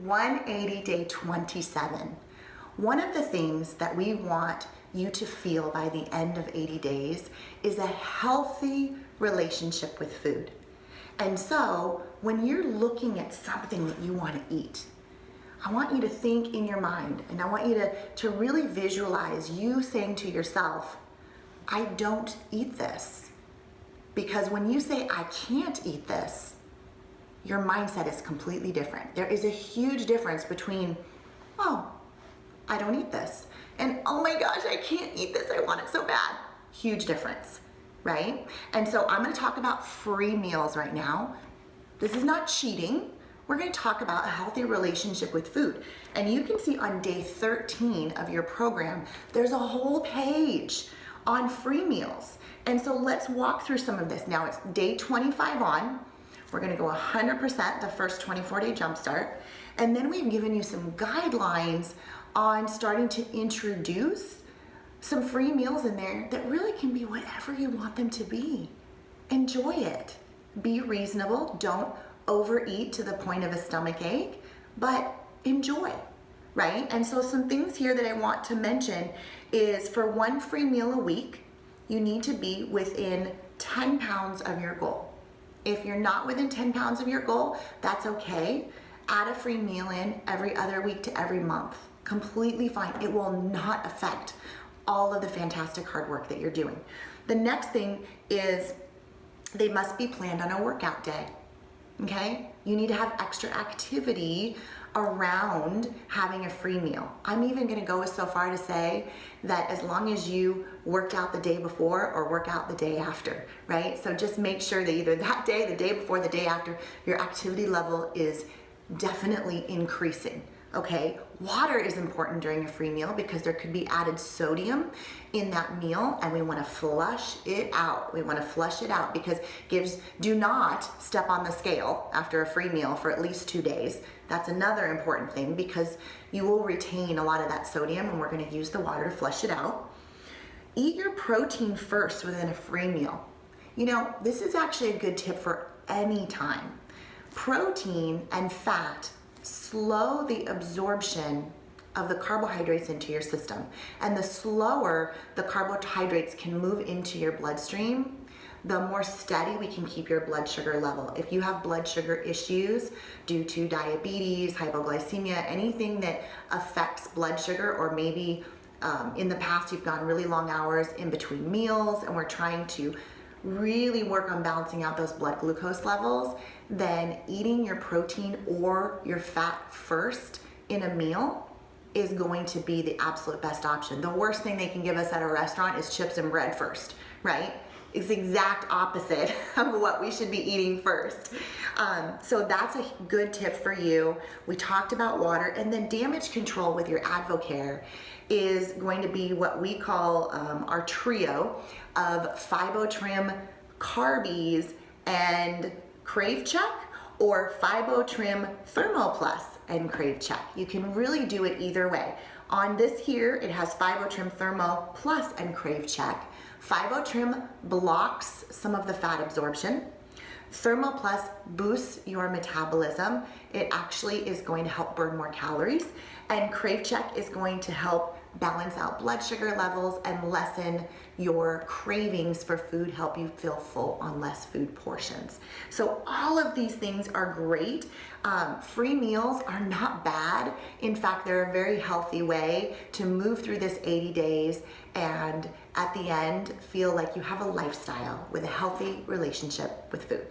180 Day 27. One of the things that we want you to feel by the end of 80 days is a healthy relationship with food. And so when you're looking at something that you want to eat, I want you to think in your mind, and I want you to really visualize you saying to yourself, I don't eat this. Because when you say, I can't eat this, your mindset is completely different. There is a huge difference between, oh, I don't eat this, and oh my gosh, I can't eat this, I want it so bad. Huge difference, right? And so I'm gonna talk about free meals right now. This is not cheating. We're gonna talk about a healthy relationship with food. And you can see on day 13 of your program, there's a whole page on free meals. And so let's walk through some of this. Now it's day 25 on. We're gonna go 100% the first 24-day jumpstart. And then we've given you some guidelines on starting to introduce some free meals in there that really can be whatever you want them to be. Enjoy it. Be reasonable. Don't overeat to the point of a stomach ache, but enjoy, right? And so some things here that I want to mention is for one free meal a week, you need to be within 10 pounds of your goal. If you're not within 10 pounds of your goal, that's okay. Add a free meal in every other week to every month. Completely fine. It will not affect all of the fantastic hard work that you're doing. The next thing is they must be planned on a workout day. Okay? You need to have extra activity around having a free meal. I'm even gonna go so far to say that as long as you worked out the day before or work out the day after, right? So just make sure that either that day, the day before, the day after, your activity level is definitely increasing. Okay, water is important during a free meal because there could be added sodium in that meal, and we want to flush it out. We want to flush it out because do not step on the scale after a free meal for at least 2 days. That's another important thing because you will retain a lot of that sodium, and we're going to use the water to flush it out. Eat your protein first within a free meal. You know, this is actually a good tip for any time. Protein and fat slow the absorption of the carbohydrates into your system. And the slower the carbohydrates can move into your bloodstream, the more steady we can keep your blood sugar level. If you have blood sugar issues due to diabetes, hypoglycemia, anything that affects blood sugar, or maybe in the past you've gone really long hours in between meals and we're trying to really work on balancing out those blood glucose levels, then eating your protein or your fat first in a meal is going to be the absolute best option. The worst thing they can give us at a restaurant is chips and bread first, right? It's the exact opposite of what we should be eating first. So that's a good tip for you. We talked about water, and then damage control with your Advocare is going to be what we call our trio of Fibotrim Carbies and Crave Check, or Fibotrim Thermo Plus and Crave Check. You can really do it either way. On this here, it has Fibotrim Thermo Plus and Crave Check. Fibotrim blocks some of the fat absorption. Thermo Plus boosts your metabolism. It actually is going to help burn more calories. And Crave Check is going to help balance out blood sugar levels and lessen your cravings for food, help you feel full on less food portions. So all of these things are great. Free meals are not bad. In fact, they're a very healthy way to move through this 80 days and at the end feel like you have a lifestyle with a healthy relationship with food.